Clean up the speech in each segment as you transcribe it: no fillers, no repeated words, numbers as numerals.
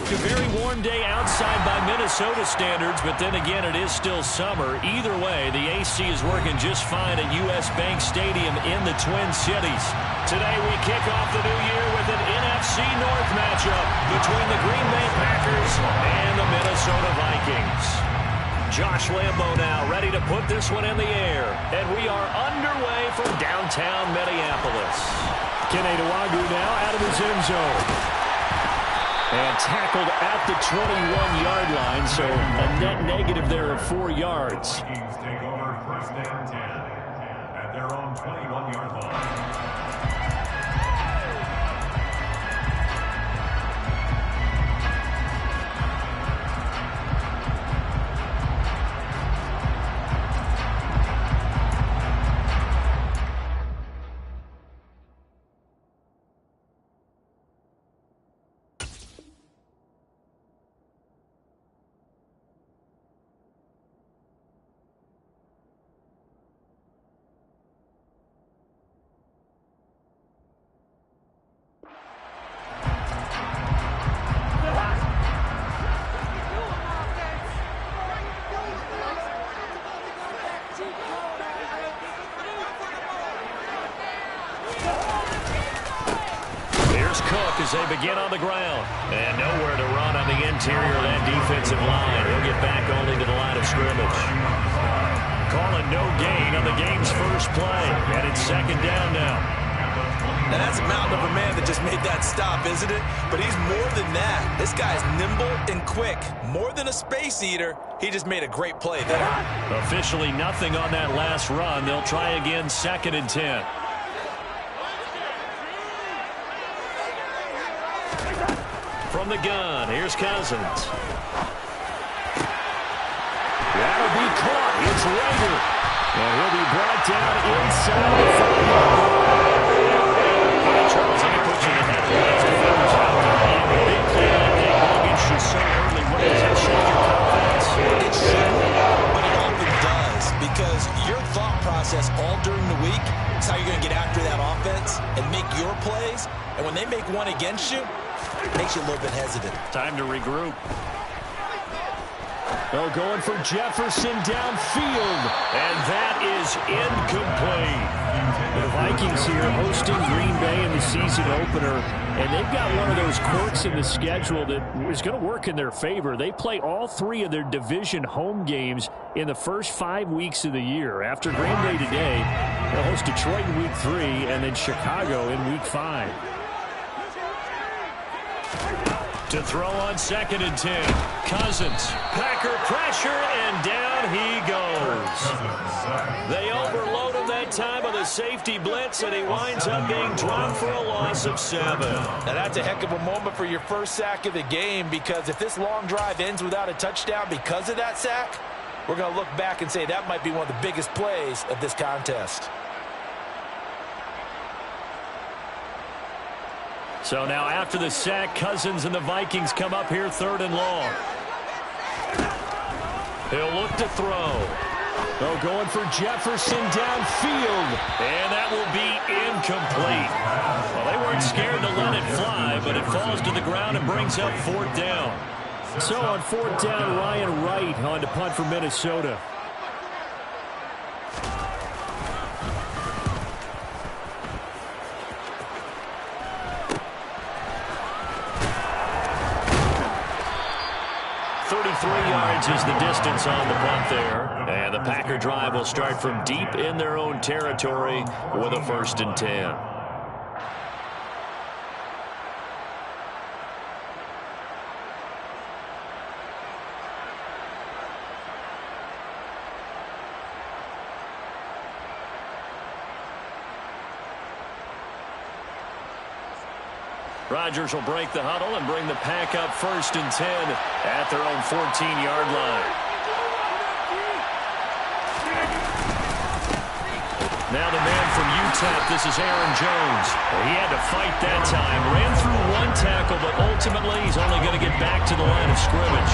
A very warm day outside by Minnesota standards, but then again, it is still summer. Either way, the AC is working just fine at U.S. Bank Stadium in the Twin Cities. Today, we kick off the new year with an NFC North matchup between the Green Bay Packers and the Minnesota Vikings. Josh Lambo now ready to put this one in the air, and we are underway from downtown Minneapolis. Kene Nwangwu now out of his end zone. And tackled at the 21-yard line, so a net negative there of 4 yards. Vikings take over first down 10 at their own 21-yard line. As they begin on the ground. And nowhere to run on the interior of that defensive line. He'll get back only to the line of scrimmage. Calling no gain on the game's first play. And it's second down now. Now that's a mountain of a man that just made that stop, isn't it? But he's more than that. This guy's nimble and quick. More than a space eater. He just made a great play there. Officially nothing on that last run. They'll try again, 2nd and 10. From the gun, here's Cousins. That'll be caught. It's Rager. And he'll be brought down inside the 5. Charles, let me put you in that defense defenders out there. A big play that big luggage is so early. What does that shake your confidence? It shouldn't, but it often does, because your thought process all during the week is how you're going to get after that offense and make your plays. And when they make one against you, it makes you a little bit hesitant. Time to regroup. Oh, going for Jefferson downfield. And that is incomplete. The Vikings here hosting Green Bay in the season opener. And they've got one of those quirks in the schedule that is going to work in their favor. They play all 3 of their division home games in the first 5 weeks of the year. After Green Bay today, they'll host Detroit in week 3 and then Chicago in week 5. To throw on 2nd and 10. Cousins. Packer pressure, and down he goes. They overload him that time on the safety blitz, and he winds up being dropped for a loss of 7. Now that's a heck of a moment for your first sack of the game, because if this long drive ends without a touchdown because of that sack, we're going to look back and say that might be one of the biggest plays of this contest. So now after the sack, Cousins and the Vikings come up here 3rd and long. He'll look to throw. Oh, going for Jefferson downfield. And that will be incomplete. Well, they weren't scared to let it fly, but it falls to the ground and brings up 4th down. So on 4th down, Ryan Wright on to punt for Minnesota. Is the distance on the punt there. And the Packer drive will start from deep in their own territory with a 1st and 10. Rodgers will break the huddle and bring the Pack up 1st and 10 at their own 14-yard line. Now the man from UTEP, this is Aaron Jones. He had to fight that time. Ran through 1 tackle, but ultimately he's only going to get back to the line of scrimmage.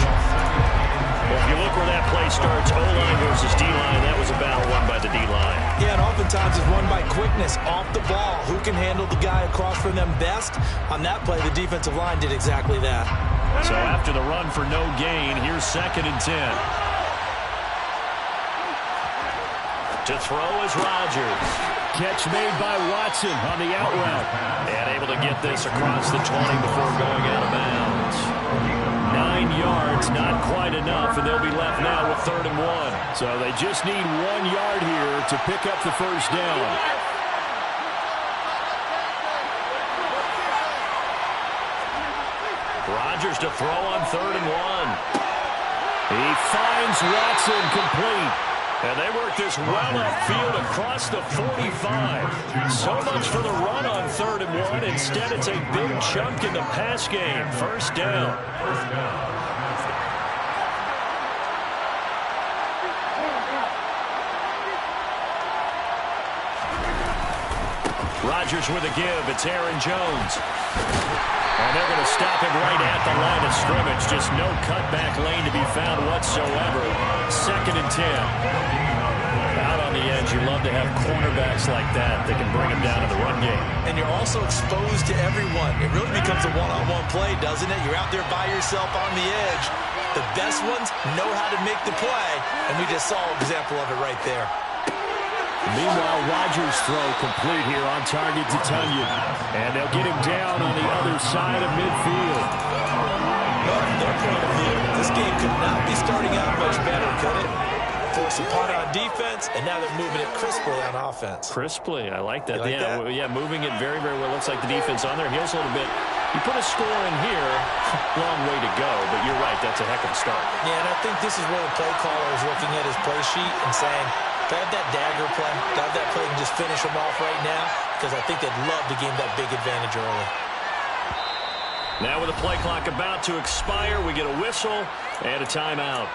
Well, if you look where that play starts, O-line versus D-line, that was a battle won by the D-line. Yeah, and oftentimes it's won by quickness off the ball. Who can handle the guy across from them best? On that play, the defensive line did exactly that. So after the run for no gain, here's 2nd and 10. To throw is Rodgers. Catch made by Watson on the out route. And able to get this across the 20 before going out of bounds. 9 yards, not quite enough, and they'll be left now with 3rd and 1. So they just need 1 yard here to pick up the first down. Rodgers to throw on 3rd and 1. He finds Watson complete. And they work this well upfield across the 45. So much for the run on 3rd and 1. Instead, it's a big chunk in the pass game. First down. Rodgers with a give. It's Aaron Jones. And they're going to stop him right at the line of scrimmage. Just no cutback lane to be found whatsoever. 2nd and 10. Out on the edge, you love to have cornerbacks like that that can bring him down to the run game. And you're also exposed to everyone. It really becomes a one-on-one play, doesn't it? You're out there by yourself on the edge. The best ones know how to make the play, and we just saw an example of it right there. Meanwhile, Rodgers' throw complete here on target to Tunyon. And they'll get him down on the other side of midfield. Well, from their point of view, this game could not be starting out much better, could it? Force a punt on defense, and now they're moving it crisply on offense. Crisply, I like that. Like that? Yeah, moving it very, very well. Looks like the defense on their heels a little bit. You put a score in here, long way to go, but you're right, that's a heck of a start. Yeah, and I think this is where the play caller is looking at his play sheet and saying, "Can I have that dagger play? Can I have that play and just finish them off right now?" Because I think they'd love to gain that big advantage early. Now with the play clock about to expire, we get a whistle and a timeout.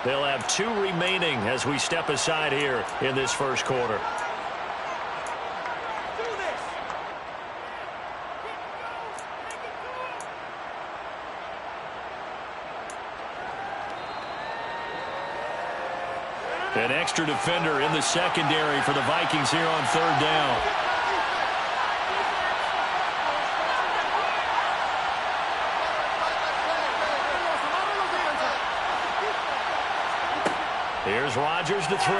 They'll have 2 remaining as we step aside here in this first quarter. An extra defender in the secondary for the Vikings here on 3rd down. Here's Rodgers to throw.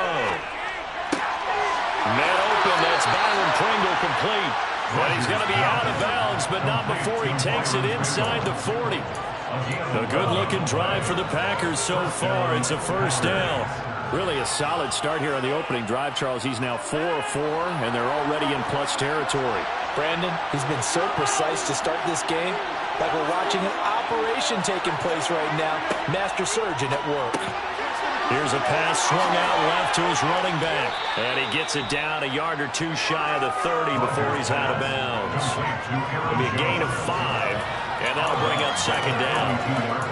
Net open, that's Byron Pringle complete. But he's going to be out of bounds, but not before he takes it inside the 40. A good-looking drive for the Packers so far. It's a first down. Really a solid start here on the opening drive, Charles. He's now 4 of 4, and they're already in plus territory. Brandon, he's been so precise to start this game, like we're watching an operation taking place right now. Master surgeon at work. Here's a pass swung out left to his running back. And he gets it down a yard or 2 shy of the 30 before he's out of bounds. It'll be a gain of 5, and that'll bring up 2nd down.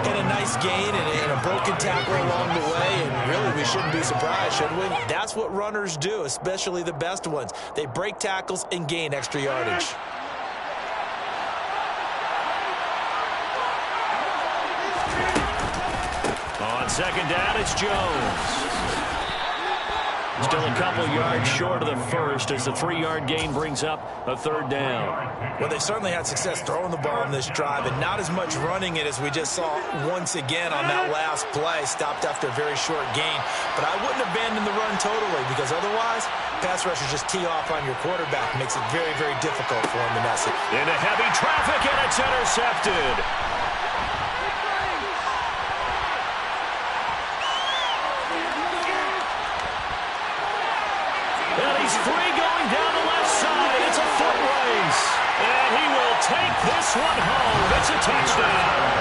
And a nice gain and a broken tackle along the way, and really we shouldn't be surprised, should we? That's what runners do, especially the best ones. They break tackles and gain extra yardage. On 2nd down, it's Jones. Still a couple yards short of the first as the 3-yard gain brings up a 3rd down. Well, they certainly had success throwing the ball in this drive and not as much running it as we just saw once again on that last play. Stopped after a very short gain. But I wouldn't abandon the run totally because otherwise, pass rushers just tee off on your quarterback. Makes it very, very difficult for him to mess it. Into heavy traffic, and it's intercepted. He's free going down the left side. It's a foot race. And he will take this one home. It's a touchdown.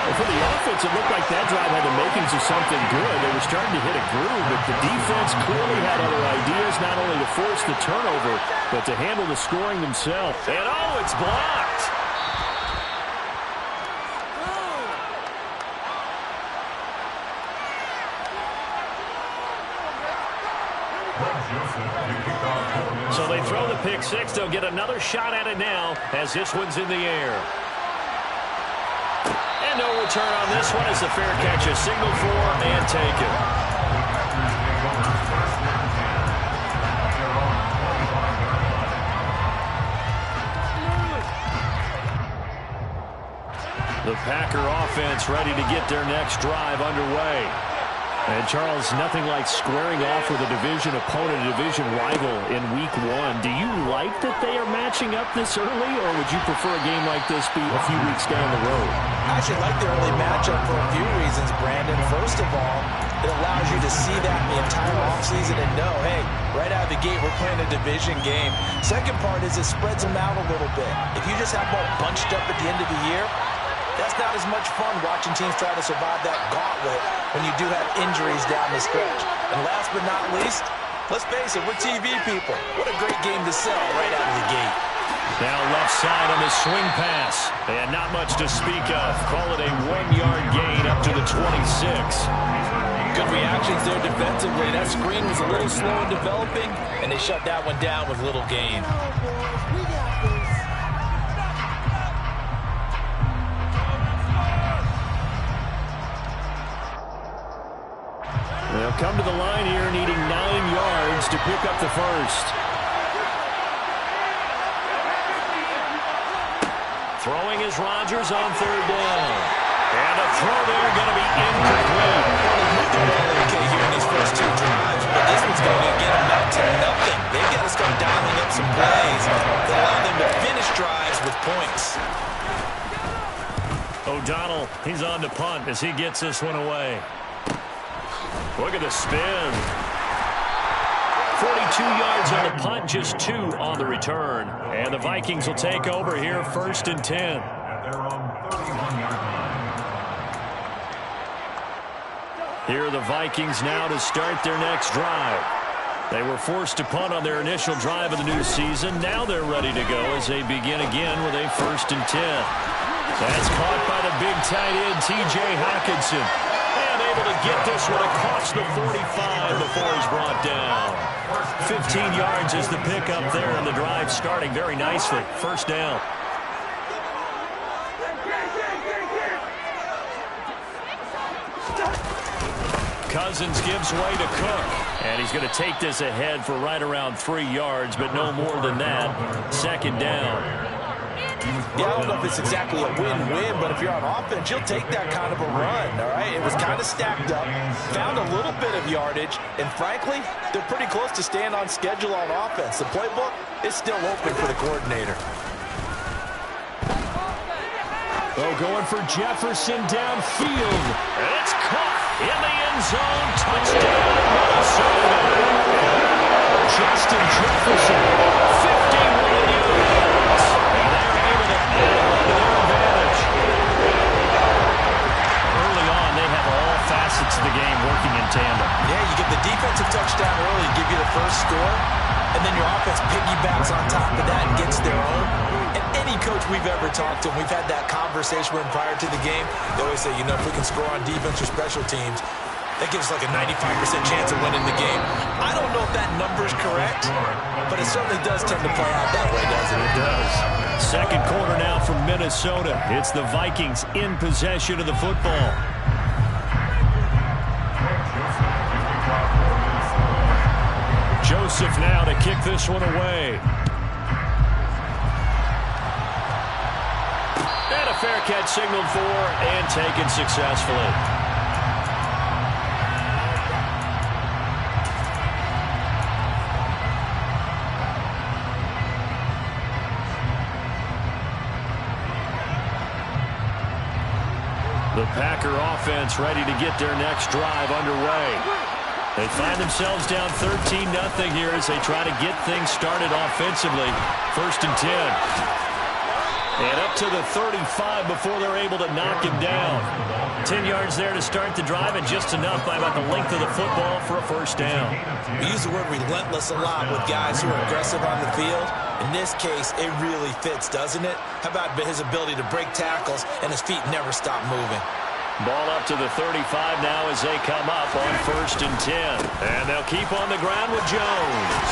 Well, for the offense, it looked like that drive had the makings of something good. They were starting to hit a groove, but the defense clearly had other ideas, not only to force the turnover, but to handle the scoring themselves. And oh, it's blocked. So they throw the pick six. They'll get another shot at it now as this one's in the air. And no return on this one as the fair catch is signaled for and taken. The The Packer offense ready to get their next drive underway. And, Charles, nothing like squaring off with a division opponent, a division rival in Week 1. Do you like that they are matching up this early, or would you prefer a game like this be a few weeks down the road? I actually like the early matchup for a few reasons, Brandon. First of all, it allows you to see that the entire offseason and know, hey, right out of the gate, we're playing a division game. Second part is it spreads them out a little bit. If you just have them all bunched up at the end of the year, that's not as much fun watching teams try to survive that gauntlet when you do have injuries down the stretch. And last but not least, let's face it, we're TV people. What a great game to sell right out of the gate. Now left side on the swing pass. And not much to speak of. Call it a 1-yard gain up to the 26. Good reactions there defensively. That screen was a little slow in developing, and they shut that one down with little gain. They'll come to the line here needing 9 yards to pick up the first. Throwing is Rodgers on third down. And a throw there going to be incomplete. Okay, here in these first 2 drives, but this one's going to get them back to nothing. They've got to start dialing up some plays that allow them to finish drives with points. O'Donnell, he's on to punt as he gets this one away. Look at the spin. 42 yards on the punt, just 2 on the return. And the Vikings will take over here, 1st and 10. At their own 31-yard line. Here are the Vikings now to start their next drive. They were forced to punt on their initial drive of the new season. Now they're ready to go as they begin again with a 1st and 10. That's caught by the big tight end, T.J. Hockenson. And able to get this one across the 45 before he's brought down. 15 yards is the pickup there, and the drive starting very nicely. 1st down. Cousins gives way to Cook. And he's going to take this ahead for right around 3 yards, but no more than that. 2nd down. Yeah, I don't know if it's exactly a win-win, but if you're on offense, you'll take that kind of a run, all right? It was kind of stacked up, found a little bit of yardage, and frankly, they're pretty close to staying on schedule on offense. The playbook is still open for the coordinator. Oh, going for Jefferson downfield. And it's caught in the end zone. Touchdown, Minnesota. Justin Jefferson, 51 yards. And they're able to add on to their advantage. Early on, they have all facets of the game working in tandem. Yeah, you get the defensive touchdown early, give you the first score, and then your offense piggybacks on top of that and gets their own. And any coach we've ever talked to, we've had that conversation with them prior to the game. They always say, you know, if we can score on defense or special teams, that gives us like a 95% chance of winning the game. I don't know if that number's correct, but it certainly does tend to play out that way, doesn't it? It does. 2nd quarter now from Minnesota. It's the Vikings in possession of the football. Joseph now to kick this one away. And a fair catch signaled for and taken successfully. The Packer offense ready to get their next drive underway. They find themselves down 13-0 here as they try to get things started offensively. 1st and 10. And up to the 35 before they're able to knock him down. 10 yards there to start the drive, and just enough by about the length of the football for a 1st down. We use the word relentless a lot with guys who are aggressive on the field. In this case, it really fits, doesn't it? How about his ability to break tackles and his feet never stop moving? Ball up to the 35 now as they come up on 1st and 10. And they'll keep on the ground with Jones.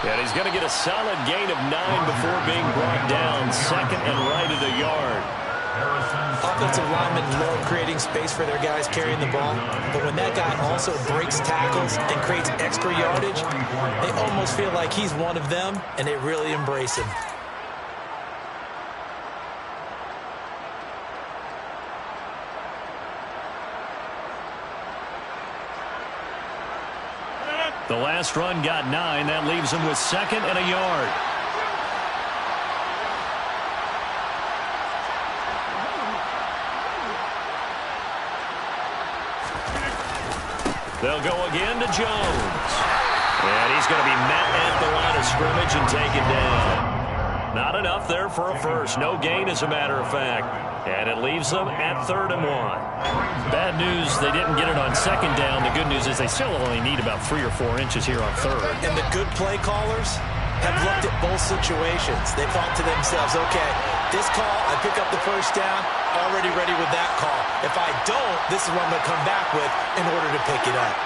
And he's going to get a solid gain of 9 before being brought down. 2nd and right at a yard. Offensive linemen love creating space for their guys carrying the ball, but when that guy also breaks tackles and creates extra yardage, they almost feel like he's one of them, and they really embrace him. The last run got 9. That leaves them with 2nd and a yard. They'll go again to Jones. And he's going to be met at the line of scrimmage and taken down. Not enough there for a first. No gain, as a matter of fact. And it leaves them at 3rd and 1. Bad news, they didn't get it on 2nd down. The good news is they still only need about 3 or 4 inches here on 3rd. And the good play callers have looked at both situations. They thought to themselves, okay, this call, I pick up the first down, already ready with that call. If I don't, this is what I'm going to come back with in order to pick it up.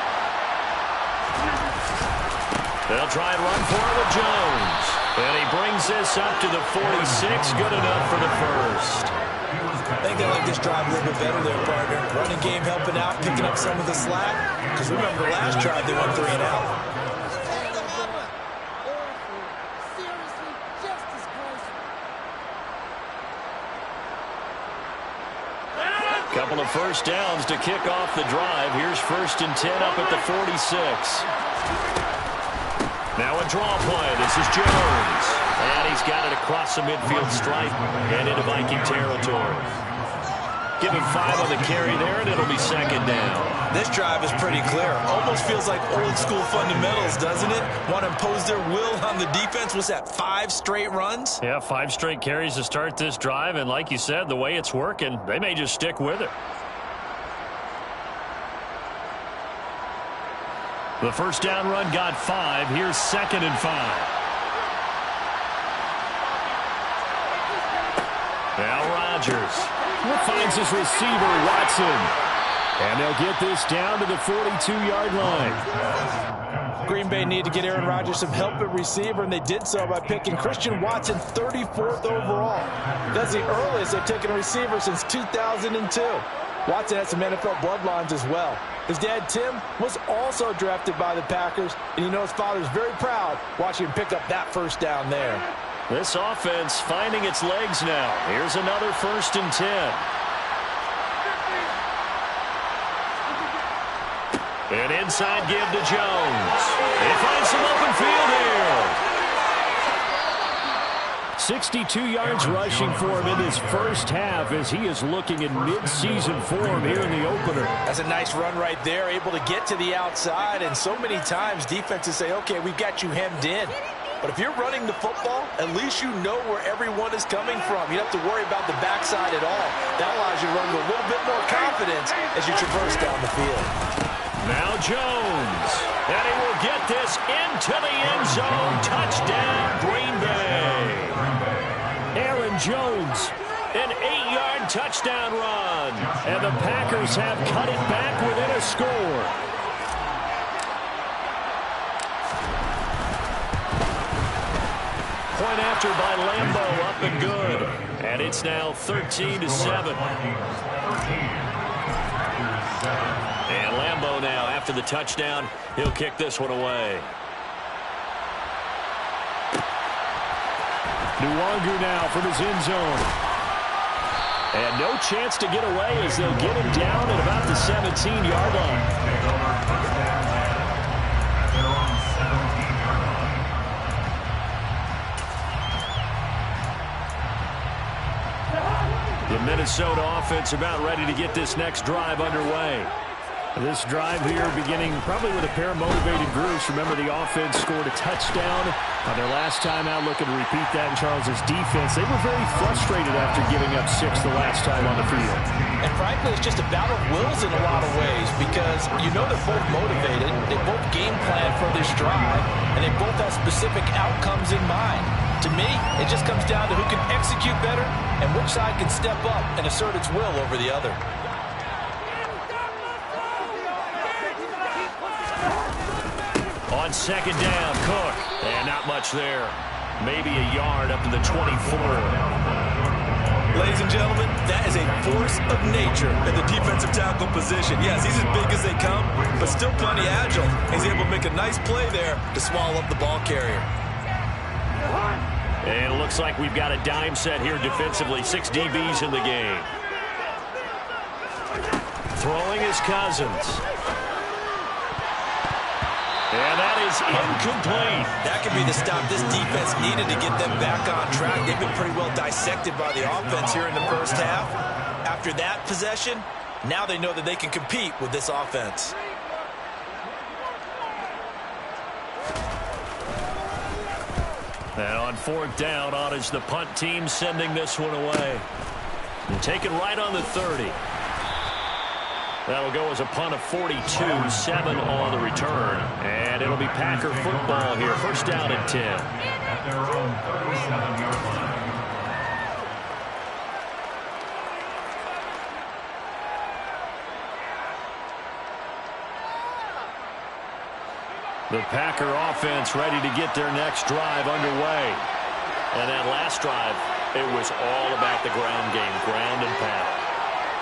They'll try and run for it with Jones. And he brings this up to the 46. Good enough for the first. I think they like this drive a little bit better there, partner. Running game helping out, picking up some of the slack. Because remember, the last drive, they went 3 and out. Couple of first downs to kick off the drive. Here's 1st and 10 up at the 46. Now a draw play. This is Jones. And he's got it across the midfield stripe and into Viking territory. Give him 5 on the carry there, and it'll be 2nd down. This drive is pretty clear. Almost feels like old school fundamentals, doesn't it? Want to impose their will on the defense. What's that, 5 straight runs? Yeah, 5 straight carries to start this drive. And like you said, the way it's working, they may just stick with it. The first down run got 5. Here's 2nd and 5. Now Rodgers finds his receiver, Watson. And they'll get this down to the 42-yard line. Green Bay need to get Aaron Rodgers some help at receiver, and they did so by picking Christian Watson 34th overall. That's the earliest they've taken a receiver since 2002. Watson has some NFL bloodlines as well. His dad, Tim, was also drafted by the Packers, and you know his father's very proud watching him pick up that first down there. This offense finding its legs now. Here's another 1st and 10. An inside give to Jones. He finds some open field here. 62 yards rushing for him in his first half as he is looking in mid-season form here in the opener. That's a nice run right there, able to get to the outside, and so many times defenses say, okay, we've got you hemmed in. But if you're running the football, at least you know where everyone is coming from. You don't have to worry about the backside at all. That allows you to run with a little bit more confidence as you traverse down the field. Now Jones. And he will get this into the end zone. Touchdown, Green Bay. Aaron Jones, an 8-yard touchdown run. And the Packers have cut it back within a score. Point after by Lambeau, up and good. And it's now 13-7. And Lambeau now, after the touchdown, he'll kick this one away. Nwangu now from his end zone. And no chance to get away as they'll get him down at about the 17-yard line. The Minnesota offense about ready to get this next drive underway. This drive here beginning probably with a pair of motivated groups. Remember, the offense scored a touchdown on their last time out, looking to repeat that in Charles's defense. They were very frustrated after giving up 6 the last time on the field. And frankly, it's just a battle of wills in a lot of ways because you know they're both motivated. They both game plan for this drive, and they both have specific outcomes in mind. To me, it just comes down to who can execute better and which side can step up and assert its will over the other. On second down, Cook. And not much there. Maybe a yard up to the 24. Ladies and gentlemen, that is a force of nature in the defensive tackle position. Yes, he's as big as they come, but still plenty agile. He's able to make a nice play there to swallow up the ball carrier. And it looks like we've got a dime set here defensively. 6 DBs in the game. Throwing is Cousins. And that is incomplete. That could be the stop this defense needed to get them back on track. They've been pretty well dissected by the offense here in the first half. After that possession, now they know that they can compete with this offense. And on fourth down, on is the punt team sending this one away. And take it right on the 30. That'll go as a punt of 42, 7 on the return. And it'll be Packer football here. First down and 10. At their own 37-yard line. The Packer offense ready to get their next drive underway. And that last drive, it was all about the ground game, ground and pound.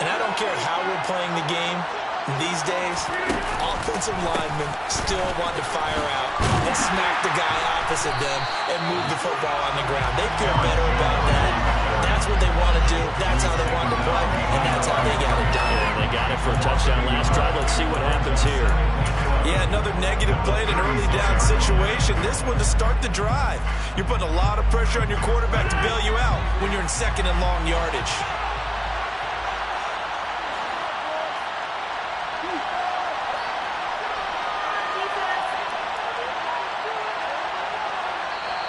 And I don't care how we're playing the game these days, offensive linemen still want to fire out and smack the guy opposite them and move the football on the ground. They feel better about that. That's what they want to do. That's how they want to play, and that's how they got it done. And they got it for a touchdown last drive. Let's see what happens here. Yeah, another negative play in an early down situation. This one to start the drive. You're putting a lot of pressure on your quarterback to bail you out when you're in second and long yardage.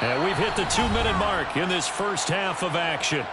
And we've hit the 2-minute mark in this first half of action.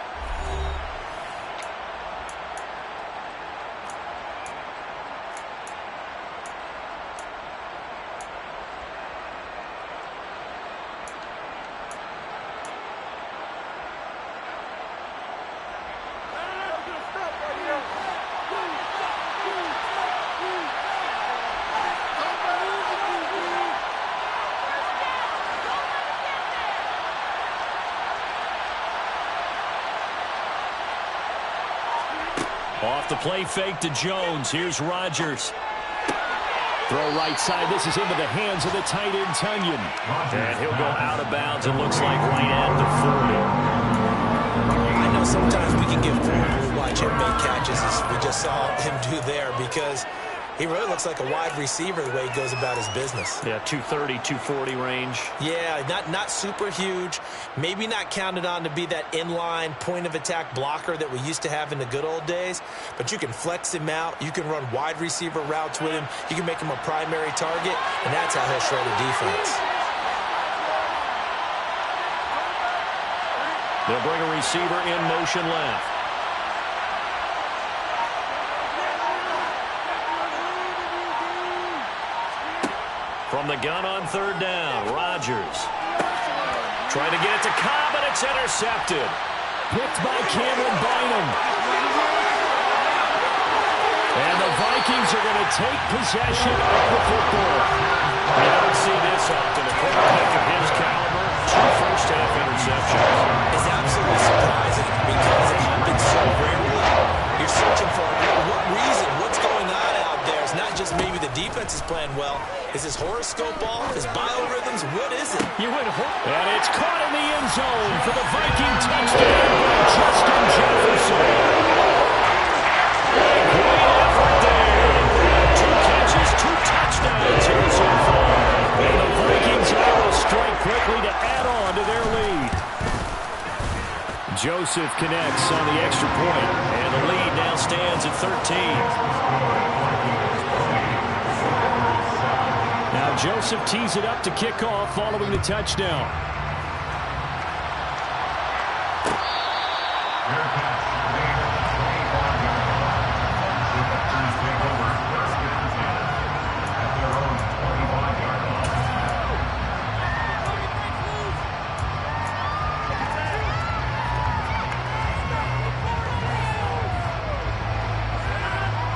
Off the play fake to Jones. Here's Rodgers. Throw right side. This is into the hands of the tight end, Tunyon. And he'll go out of bounds. It looks like right at the 40. I know sometimes we can get fooled when we watch him make catches, as we just saw him do there, because he really looks like a wide receiver the way he goes about his business. Yeah, 230, 240 range. Yeah, not super huge. Maybe not counted on to be that inline point-of-attack blocker that we used to have in the good old days. But you can flex him out. You can run wide receiver routes with him. You can make him a primary target, and that's how he'll shred a defense. They'll bring a receiver in motion left. From the gun on third down, Rodgers. Trying to get it to Cobb, and it's intercepted. Picked by Cameron Bynum. And the Vikings are going to take possession of the football. You don't see this often. A quarterback of his caliber, 2 first-half interceptions. It's absolutely surprising because it happens so rarely. You're searching for what reason, what's going on out there. It's not just maybe the defense is playing well. Is his horoscope off? His biorhythms? What is it? And it's caught in the end zone for the Viking touchdown by Justin Jefferson. Great effort there. 2 catches, 2 touchdowns here so far. And the Vikings are able to strike quickly to add on to their lead. Joseph connects on the extra point, and the lead now stands at 13. Now Joseph tees it up to kick off following the touchdown.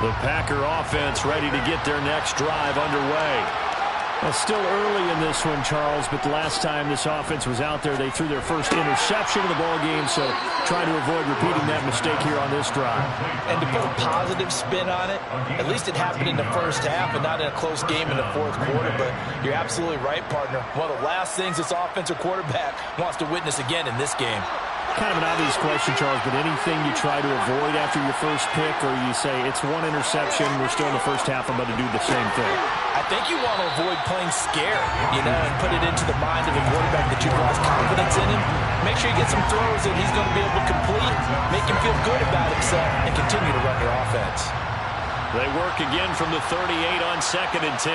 The Packer offense ready to get their next drive underway. Well, still early in this one, Charles, but the last time this offense was out there, they threw their first interception of the ball game, so trying to avoid repeating that mistake here on this drive. And to put a positive spin on it, at least it happened in the first half and not in a close game in the fourth quarter, but you're absolutely right, partner. One of the last things this offensive quarterback wants to witness again in this game. Kind of an obvious question, Charles, but anything you try to avoid after your first pick, or you say it's one interception, we're still in the first half, I'm going to do the same thing? I think you want to avoid playing scared, and put it into the mind of a quarterback that you've lost confidence in him. Make sure you get some throws that he's going to be able to complete, make him feel good about himself, and continue to run your offense. They work again from the 38 on 2nd and 10.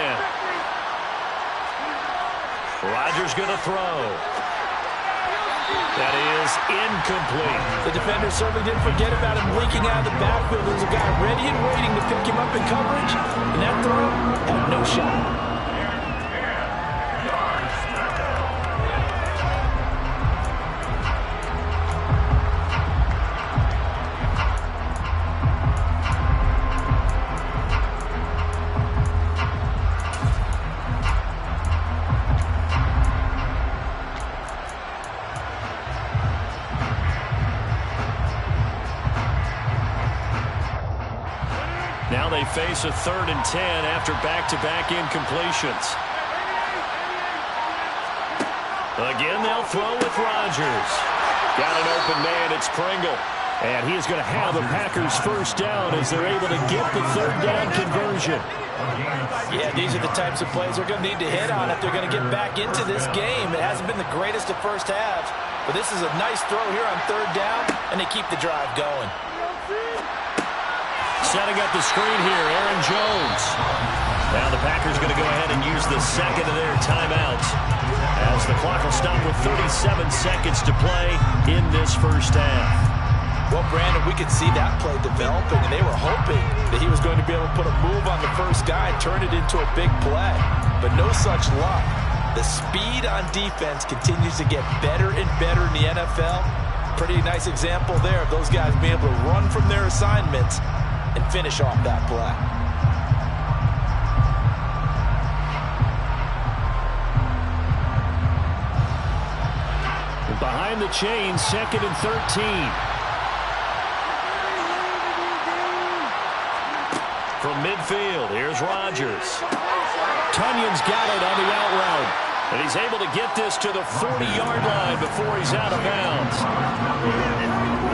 Rodgers going to throw. That is incomplete. The defender certainly didn't forget about him leaking out of the backfield. There's a guy ready and waiting to pick him up in coverage, and that throw had no shot. Now they face a 3rd and 10 after back-to-back incompletions. Again, they'll throw with Rodgers. Got an open man, it's Pringle. And he is going to have the Packers first down as they're able to get the 3rd down conversion. Yeah, these are the types of plays they're going to need to hit on if they're going to get back into this game. It hasn't been the greatest of first halves, but this is a nice throw here on 3rd down, and they keep the drive going. Setting up the screen here, Aaron Jones. Now the Packers going to go ahead and use the second of their timeouts as the clock will stop with 37 seconds to play in this first half. Well, Brandon, we could see that play developing, and they were hoping that he was going to be able to put a move on the first guy, turn it into a big play. But no such luck. The speed on defense continues to get better and better in the NFL. Pretty nice example there of those guys being able to run from their assignments and finish off that play. Behind the chain, 2nd and 13. From midfield, here's Rodgers. Tunyon's got it on the out route. And he's able to get this to the 40-yard line before he's out of bounds.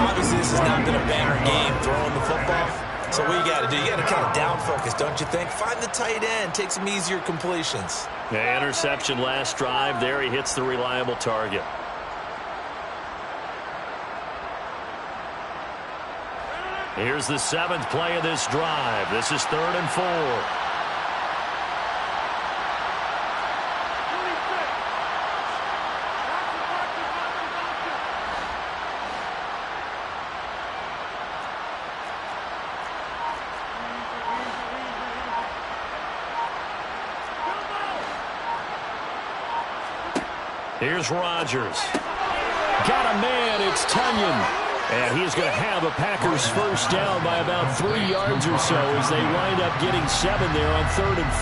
Obviously, this has not been a banner game throwing the football. So what you got to do, you got to kind of down focus, don't you think? Find the tight end, take some easier completions. Yeah, interception last drive. There he hits the reliable target. Here's the 7th play of this drive. This is 3rd and 4. Here's Rodgers. Got a man, it's Tunyon. And he's going to have a Packers first down by about 3 yards or so as they wind up getting 7 there on 3rd and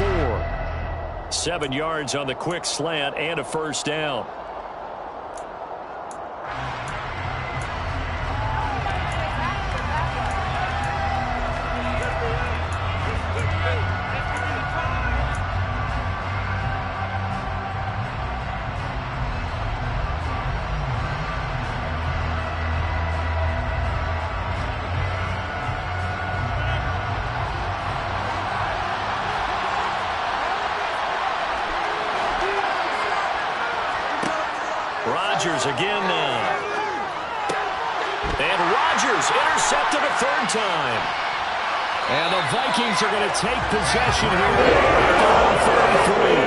4. 7 yards on the quick slant and a first down. Rodgers again now. And Rodgers intercepted a 3rd time. And the Vikings are going to take possession here at 33.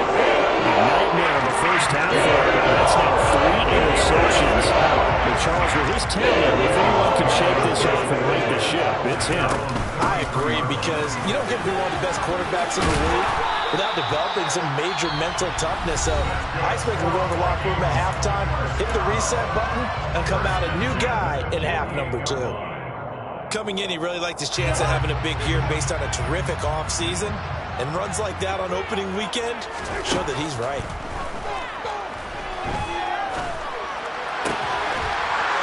Nightmare of the first half. That's now 3 interceptions. And Charles, with his talent, if anyone can shake this off and right the ship, it's him. I agree, because you don't get to be one of the best quarterbacks in the league without developing some major mental toughness. So I expect him to go in the locker room at halftime, hit the reset button, and come out a new guy in half number 2. Coming in, he really liked his chance of having a big year based on a terrific offseason. And runs like that on opening weekend show that he's right.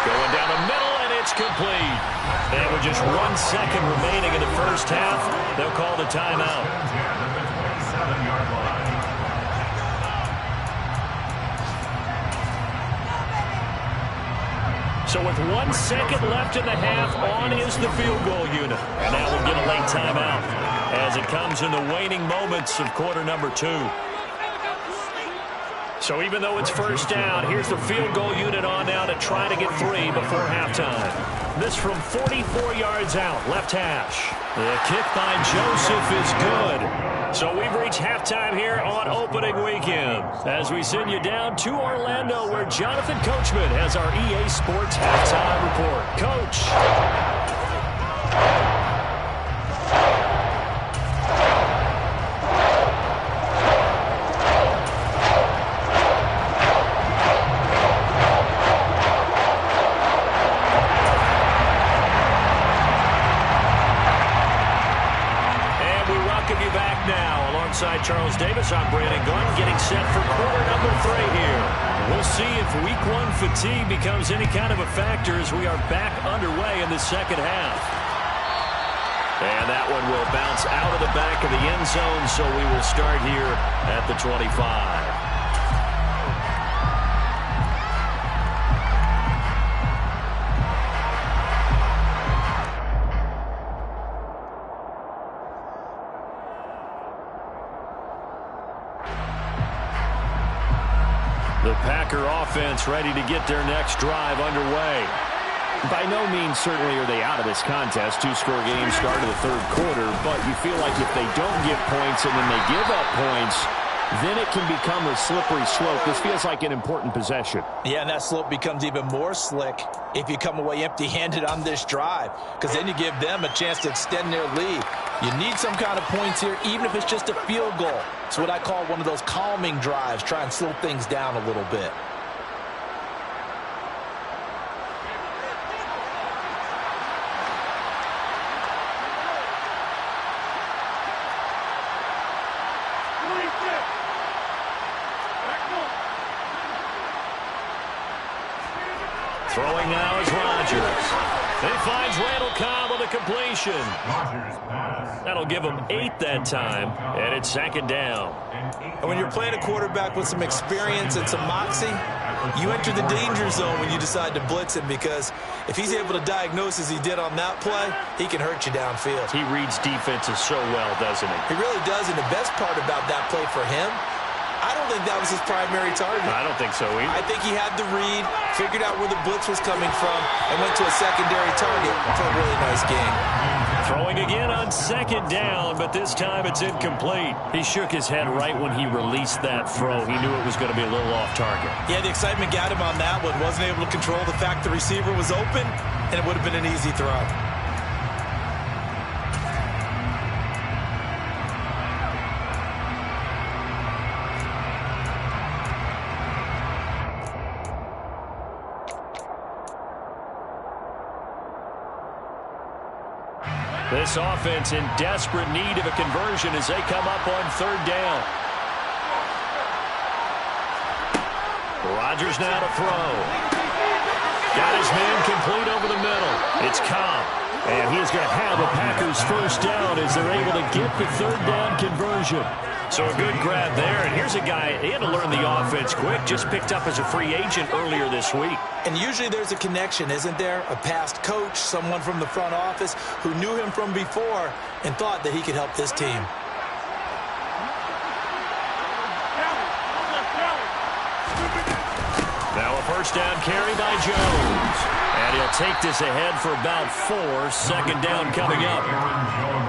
Going down the middle, and it's complete. And with just 1 second remaining in the first half, they'll call the timeout. So with 1 second left in the half, on is the field goal unit. And now we'll get a late timeout as it comes in the waning moments of quarter number 2. So even though it's first down, here's the field goal unit on now to try to get 3 before halftime. This from 44 yards out, left hash. The kick by Joseph is good. So we've reached halftime here on opening weekend as we send you down to Orlando where Jonathan Coachman has our EA Sports halftime report. Coach. Alongside Charles Davis, I'm Brandon Gunn, getting set for quarter number 3 here. We'll see if week 1 fatigue becomes any kind of a factor as we are back underway in the second half. And that one will bounce out of the back of the end zone, so we will start here at the 25. The Packer offense ready to get their next drive underway. By no means certainly are they out of this contest. 2-score game start of the third quarter, but you feel like if they don't get points and then they give up points, then it can become a slippery slope. This feels like an important possession. Yeah, and that slope becomes even more slick if you come away empty-handed on this drive, because then you give them a chance to extend their lead. You need some kind of points here, even if it's just a field goal. It's what I call one of those calming drives. Try and slow things down a little bit. Throwing now is Rodgers. He finds Randall Cobb on the completion. That'll give him 8 that time, and it's second down. And when you're playing a quarterback with some experience and some moxie, you enter the danger zone when you decide to blitz him, because if he's able to diagnose as he did on that play, he can hurt you downfield. He reads defenses so well, doesn't he? He really does, and the best part about that play for him, I don't think that was his primary target. I don't think so either. I think he had the read, figured out where the blitz was coming from, and went to a secondary target for a really nice game. Throwing again on second down, but this time it's incomplete. He shook his head right when he released that throw. He knew it was going to be a little off target. Yeah, the excitement got him on that one. Wasn't able to control the fact the receiver was open, and it would have been an easy throw. This offense in desperate need of a conversion as they come up on third down. Rodgers now to throw. Got his man complete over the middle. It's Cobb. And he is going to have the Packers first down as they're able to get the third down conversion. So a good grab there. And here's a guy, he had to learn the offense quick, just picked up as a free agent earlier this week. And usually there's a connection, isn't there? A past coach, someone from the front office who knew him from before and thought that he could help this team. Now a first down carry by Jones. And he'll take this ahead for about 4. Second down coming up.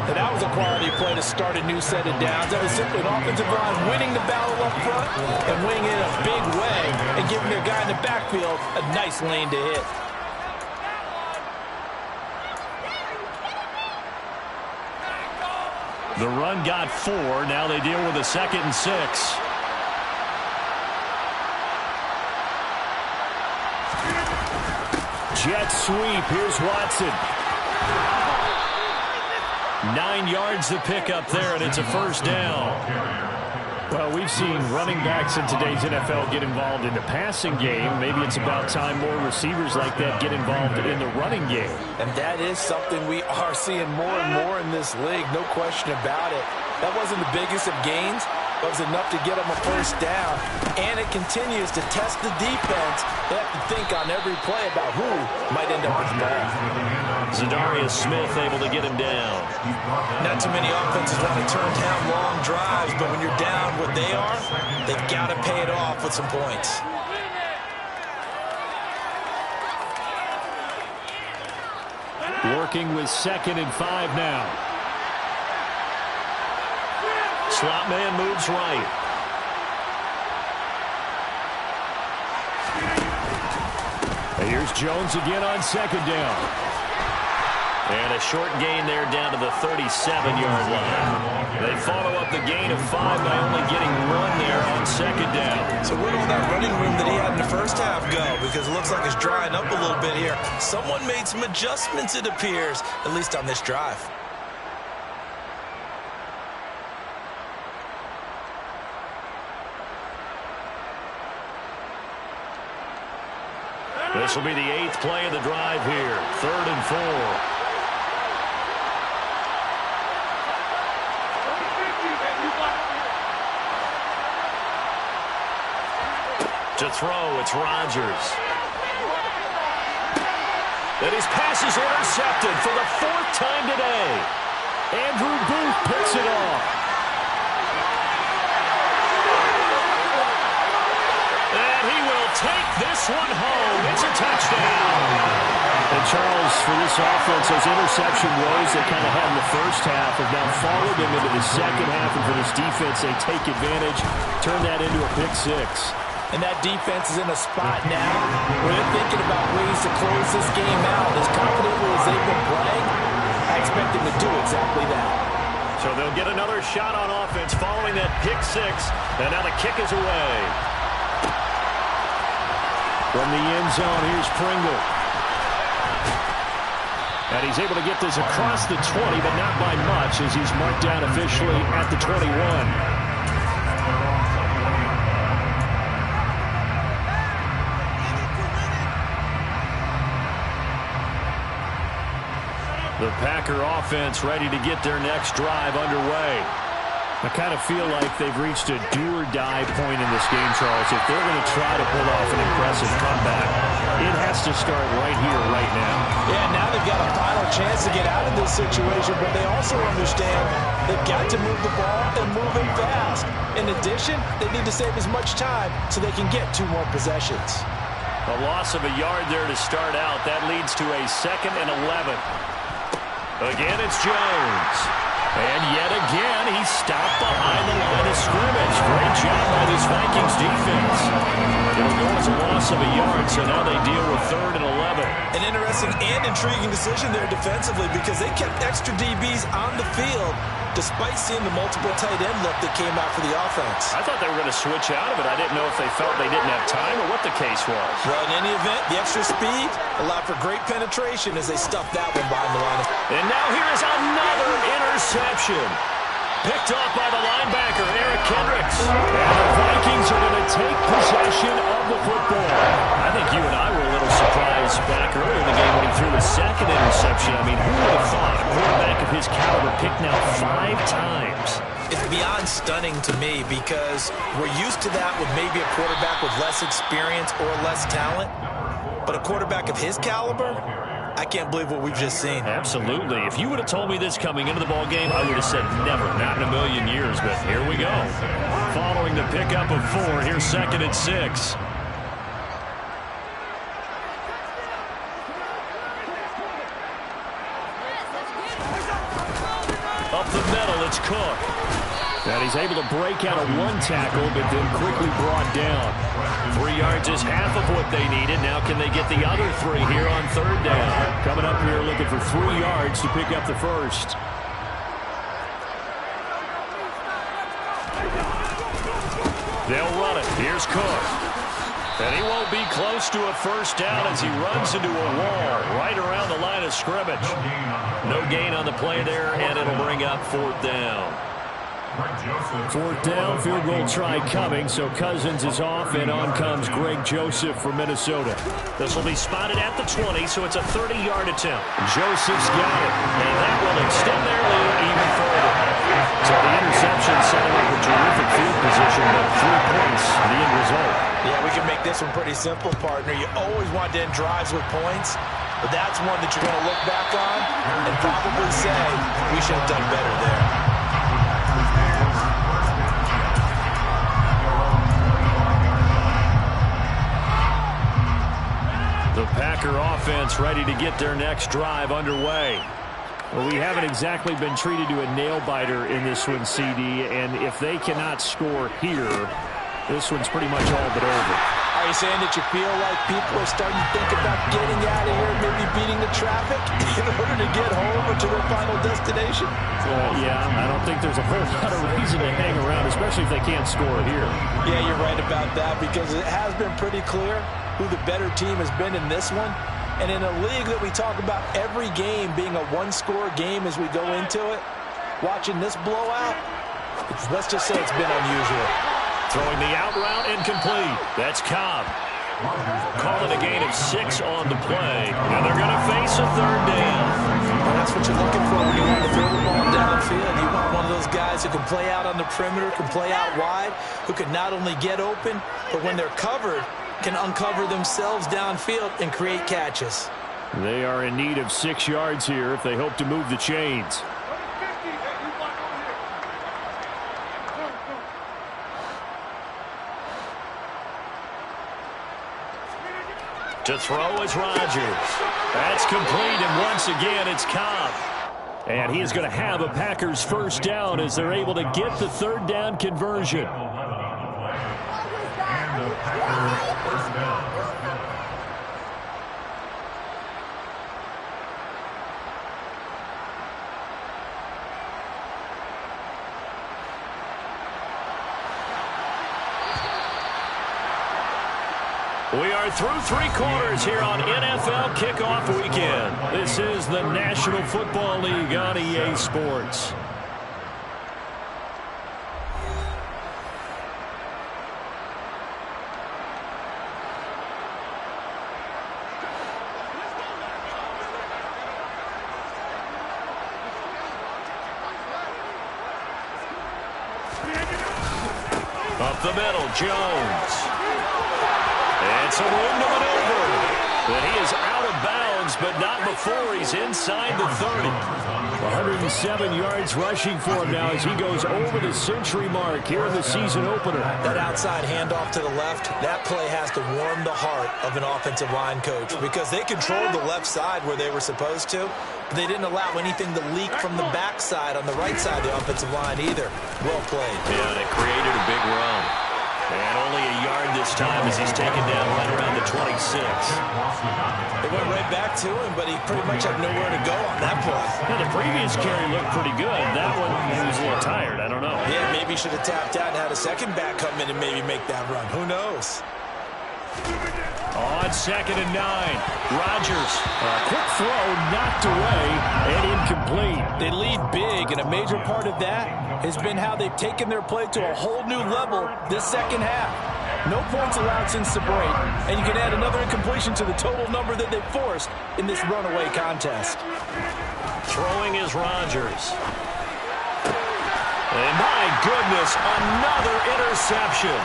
And that was a quality play to start a new set of downs. That was simply an offensive line winning the battle up front and winning it in a big way and giving their guy in the backfield a nice lane to hit. The run got 4. Now they deal with a 2nd and 6. Jet sweep. Here's Watson. 9 yards to pick up there, and it's a first down. Well, we've seen running backs in today's NFL get involved in the passing game. Maybe it's about time more receivers like that get involved in the running game. And that is something we are seeing more and more in this league, no question about it. That wasn't the biggest of gains, was enough to get them a first down, and it continues to test the defense. They have to think on every play about who might end up with the ball. Zadarius Smith able to get him down. Not too many offenses want to turn down long drives, but when you're down what they are, they've got to pay it off with some points. Working with 2nd and 5 now. Slot man moves right. And here's Jones again on 2nd down. And a short gain there down to the 37-yard line. They follow up the gain of 5 by only getting 1 there on 2nd down. So where'd all that running room that he had in the first half go? Because it looks like it's drying up a little bit here. Someone made some adjustments, it appears, at least on this drive. This will be the 8th play of the drive here. 3rd and 4. To throw, it's Rodgers. And his pass is intercepted for the 4th time today. Andrew Booth picks it off. And he will take this one home. It's a touchdown. And Charles, for this offense, those interception woes they kind of had in the first half have now followed them into the second half. And for this defense, they take advantage, turn that into a pick 6. And that defense is in a spot now where they're thinking about ways to close this game out. As confidently as they've been playing, I expect them to do exactly that. So they'll get another shot on offense following that pick 6. And now the kick is away. From the end zone, here's Pringle. And he's able to get this across the 20, but not by much, as he's marked down officially at the 21. The Packer offense ready to get their next drive underway. I kind of feel like they've reached a do-or-die point in this game, Charles. If they're going to try to pull off an impressive comeback, it has to start right here, right now. Yeah, now they've got a final chance to get out of this situation, but they also understand they've got to move the ball and move it fast. In addition, they need to save as much time so they can get 2 more possessions. A loss of a yard there to start out. That leads to a 2nd and 11. Again, it's Jones. And yet again, he's stopped behind the line of scrimmage. Great job by this Vikings defense. It'll go as a loss of a yard, so now they deal with 3rd and 11. An interesting and intriguing decision there defensively because they kept extra DBs on the field despite seeing the multiple tight end look that came out for the offense. I thought they were going to switch out of it. I didn't know if they felt they didn't have time or what the case was. Well, in any event, the extra speed allowed for great penetration as they stuffed that one behind the line. And now here is another interception. Picked off by the linebacker, Eric Kendricks. And the Vikings are going to take possession of the football. I think you and I were a little surprised back earlier in the game when he threw his 2nd interception. I mean, who would have thought a quarterback of his caliber picked now 5 times? It's beyond stunning to me because we're used to that with maybe a quarterback with less experience or less talent. But a quarterback of his caliber, I can't believe what we've just seen. Absolutely. If you would have told me this coming into the ball game, I would have said never, not in a million years. But here we go. Following the pickup of 4, here's 2nd and 6. Up the middle, it's Cook. And he's able to break out of 1 tackle, but then quickly brought down. 3 yards is half of what they needed. Now can they get the other 3 here on 3rd down? Coming up here looking for 3 yards to pick up the first. They'll run it. Here's Cook. And he won't be close to a first down as he runs into a wall right around the line of scrimmage. No gain on the play there, and it'll bring up 4th down. Fourth down, field goal try coming, so Cousins is off, and on comes Greg Joseph from Minnesota. This will be spotted at the 20, so it's a 30-yard attempt. Joseph's got it, and that will extend their lead even further. So the interception setting up a terrific field position, but 3 points, the end result. Yeah, we can make this one pretty simple, partner. You always want to end drives with points, but that's one that you're going to look back on and probably say, we should have done better there. The Packer offense ready to get their next drive underway. Well, we haven't exactly been treated to a nail-biter in this one, CD, and if they cannot score here, this one's pretty much all but over. Are you saying that you feel like people are starting to think about getting out of here, maybe beating the traffic in order to get home or to their final destination? Yeah, I don't think there's a whole lot of reason to hang around, especially if they can't score here. Yeah, you're right about that, because it has been pretty clear who the better team has been in this one. And in a league that we talk about every game being a one-score game as we go into it, watching this blowout, let's just say it's been unusual. Throwing the out route incomplete. That's Cobb. Calling a gain of 6 on the play. And they're going to face a third down. Well, that's what you're looking for when you want to throw the ball downfield. You want one of those guys who can play out on the perimeter, can play out wide, who can not only get open, but when they're covered, can uncover themselves downfield and create catches. They are in need of 6 yards here if they hope to move the chains. To throw is Rodgers. That's complete, and once again it's Cobb. And he is going to have a Packers first down as they're able to get the third down conversion. We are through 3 quarters here on NFL Kickoff Weekend. This is the National Football League on EA Sports. Up the middle, Jones. And some room to maneuver. But he is out of bounds, but not before he's inside the 30. 107 yards rushing for him now as he goes over the century mark here in the season opener. That outside handoff to the left, that play has to warm the heart of an offensive line coach, because they controlled the left side where they were supposed to, but they didn't allow anything to leak from the backside on the right side of the offensive line either. Well played. Yeah, they created a big run. And only a yard this time as he's taken down right around the 26. They went right back to him, but he pretty much had nowhere to go on that play. Yeah, the previous carry looked pretty good. That one, he was a little tired. I don't know. Yeah, maybe he should have tapped out and had a second back come in and maybe make that run. Who knows? On 2nd and 9, Rodgers. A quick throw knocked away and incomplete. They lead big, and a major part of that has been how they've taken their play to a whole new level this second half. No points allowed since the break, and you can add another incompletion to the total number that they forced in this runaway contest. Throwing is Rodgers. And my goodness, another interception.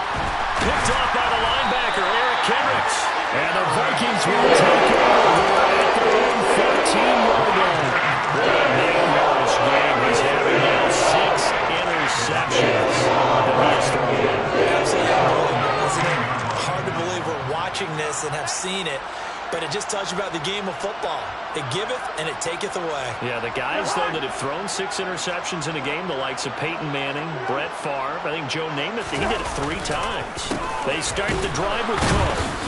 Picked off by the linebacker, Eric Kendricks. And the Vikings will take over at their own 14-yard line. This game is having now 6 interceptions that he has thrown. Absolutely unbelievable, isn't it? Hard to believe we're watching this and have seen it, but it just tells you about the game of football. It giveth and it taketh away. Yeah, the guys, though, that have thrown 6 interceptions in a game, the likes of Peyton Manning, Brett Favre, I think Joe Namath, he did it 3 times. They start the drive with Cook.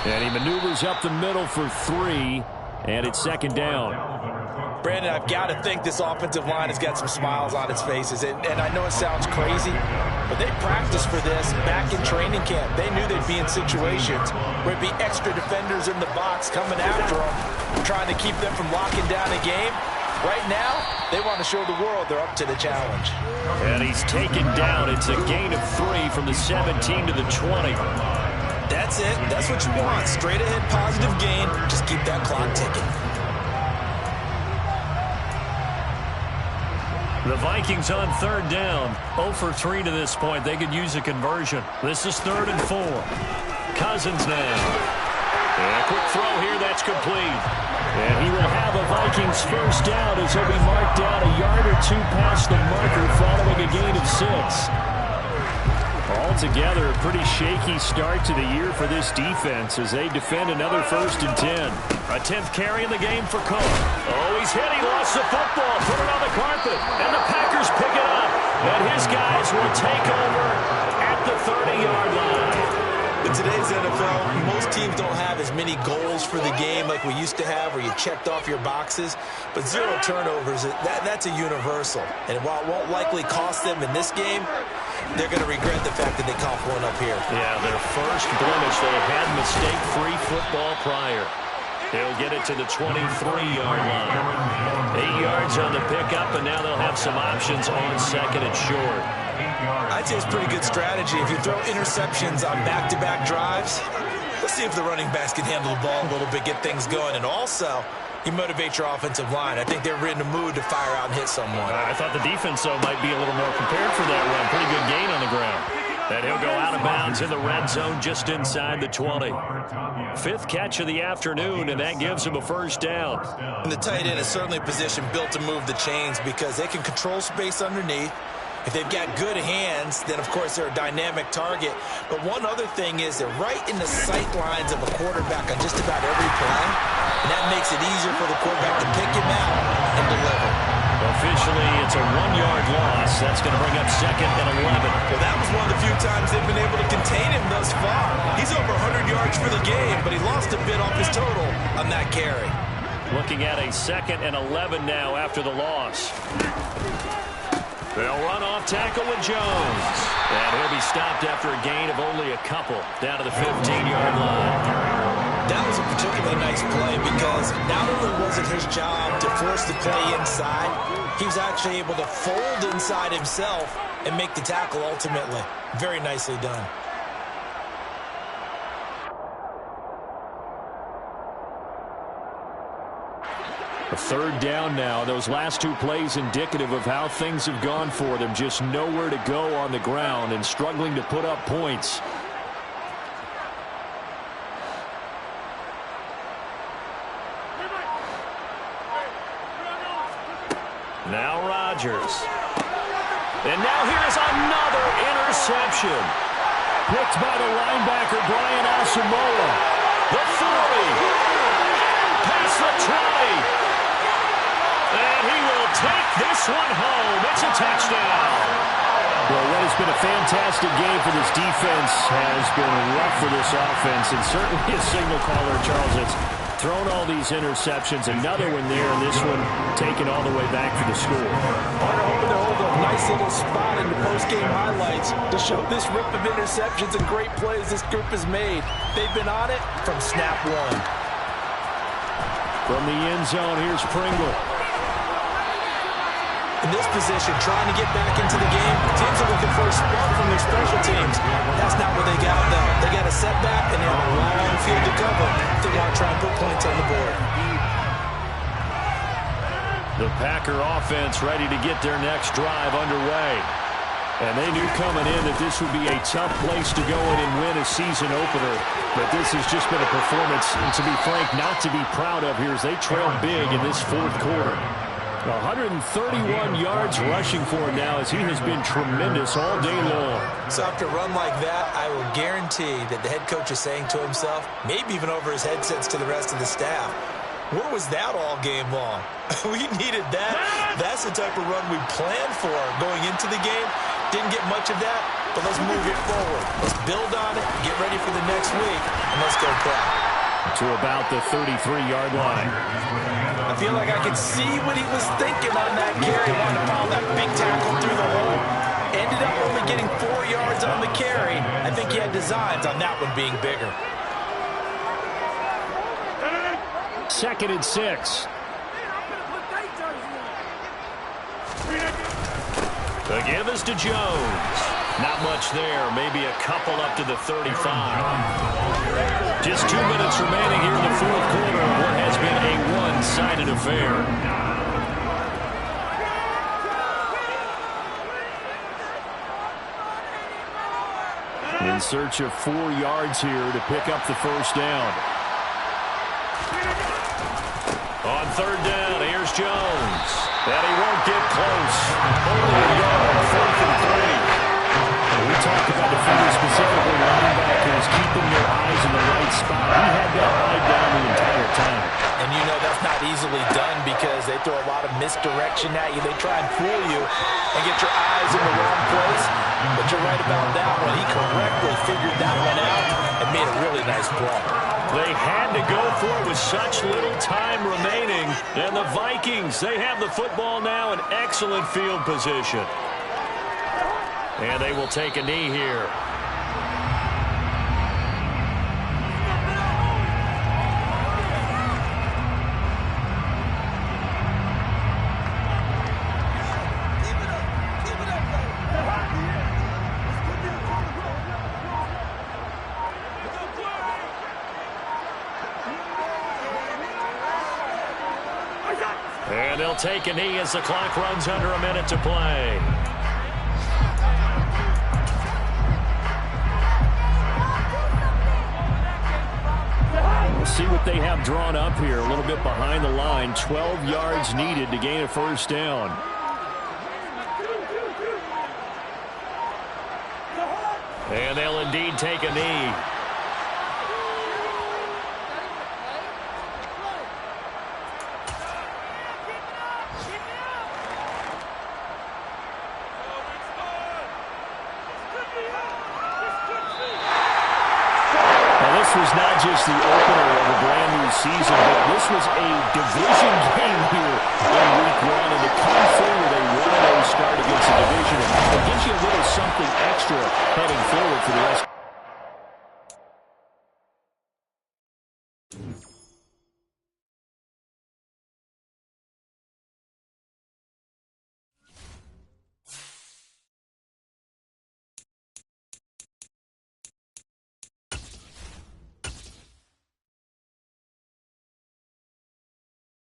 And he maneuvers up the middle for 3, and it's 2nd down. Brandon, I've got to think this offensive line has got some smiles on its faces. And I know it sounds crazy, but they practiced for this back in training camp. They knew they'd be in situations where it'd be extra defenders in the box coming after them, trying to keep them from locking down a game. Right now, they want to show the world they're up to the challenge. And he's taken down. It's a gain of 3 from the 17 to the 20. That's it. That's what you want. Straight ahead positive gain. Just keep that clock ticking. The Vikings on 3rd down. 0 for 3 to this point. They could use a conversion. This is 3rd and 4. Cousins now. And a quick throw here. That's complete. And he will have a Vikings first down as he'll be marked down a yard or 2 past the marker following a gain of 6. Altogether, a pretty shaky start to the year for this defense as they defend another 1st and 10. A 10th carry in the game for Cook. Oh, he's hit. He lost the football. Put it on the carpet. And the Packers pick it up. And his guys will take over at the 30-yard line. In today's NFL, most teams don't have as many goals for the game like we used to have where you checked off your boxes. But 0 turnovers, that's a universal. And while it won't likely cost them in this game, they're going to regret the fact that they coughed one up here. Yeah, their first blemish. They have had mistake-free football prior. They'll get it to the 23-yard line. 8 yards on the pickup, and now they'll have some options on 2nd and short. I'd say it's pretty good strategy. If you throw interceptions on back-to-back drives, let's see if the running backs can handle the ball a little bit, get things going. And also, you motivate your offensive line. I think they're in the mood to fire out and hit someone. I thought the defense, though, might be a little more prepared for that run. Pretty good gain on the ground. And he'll go out of bounds in the red zone just inside the 20. 5th catch of the afternoon, and that gives him a first down. And the tight end is certainly a position built to move the chains because they can control space underneath. If they've got good hands, then, of course, they're a dynamic target. But one other thing is they're right in the sight lines of a quarterback on just about every play. And that makes it easier for the quarterback to pick him out and deliver. Officially, it's a 1-yard loss. That's going to bring up 2nd and 11. Well, that was one of the few times they've been able to contain him thus far. He's over 100 yards for the game, but he lost a bit off his total on that carry. Looking at a 2nd and 11 now after the loss. They'll run off tackle with Jones. And he'll be stopped after a gain of only a couple down to the 15-yard line. That was a particularly nice play because not only was it his job to force the play inside, he was actually able to fold inside himself and make the tackle ultimately. Very nicely done. A 3rd down now. Those last 2 plays indicative of how things have gone for them. Just nowhere to go on the ground and struggling to put up points. Now Rodgers. And now here's another interception. Picked by the linebacker, Brian Asamoah. The 40. Past the 20. And he will take this one home. It's a touchdown. Well, what has been a fantastic game for this defense has been rough for this offense, and certainly a signal caller, Charles, that's thrown all these interceptions. Another one there, and this one taken all the way back for the score. They're hoping to hold a nice little spot in the post-game highlights to show this rip of interceptions and great plays this group has made. They've been on it from snap 1. From the end zone, here's Pringle. In this position, trying to get back into the game, teams are looking for a spark from their special teams. That's not what they got, though. They got a setback, and they have a long field to cover if they want to try and put points on the board. The Packer offense ready to get their next drive underway. And they knew coming in that this would be a tough place to go in and win a season opener. But this has just been a performance, and to be frank, not to be proud of here as they trail big in this 4th quarter. 131 yards rushing for him now as he has been tremendous all day long. So after a run like that, I will guarantee that the head coach is saying to himself, maybe even over his headsets to the rest of the staff, where was that all game long? We needed that. That's the type of run we planned for going into the game. Didn't get much of that, but let's move it forward. Let's build on it, get ready for the next week, and let's go back. To about the 33-yard line. I feel like I could see what he was thinking on that carry. Wanted to follow that big tackle through the hole. Ended up only getting 4 yards on the carry. I think he had designs on that one being bigger. 2nd and 6. The give is to Jones. Not much there. Maybe a couple up to the 35. Just 2 minutes remaining here in the fourth quarter of what has been a one-sided affair. In search of 4 yards here to pick up the first down. On third down, here's Jones. And he won't get close. Only a yard, 4th and 3. We talked about defenders, specifically linebackers, keeping their eyes in the right spot. He had that eye down the entire time. And you know that's not easily done because they throw a lot of misdirection at you. They try and fool you and get your eyes in the wrong place. But you're right about that one. He correctly figured that one out and made a really nice play. They had to go for it with such little time remaining. And the Vikings, they have the football now in excellent field position. And they will take a knee here. And they'll take a knee as the clock runs under a minute to play. We'll see what they have drawn up here. A little bit behind the line. 12 yards needed to gain a first down. And they'll indeed take a knee. This was not just the opener of a brand new season, but this was a division game here in week 1. And to come through with a 1-0 start against the division, it gives you a little something extra heading forward for the rest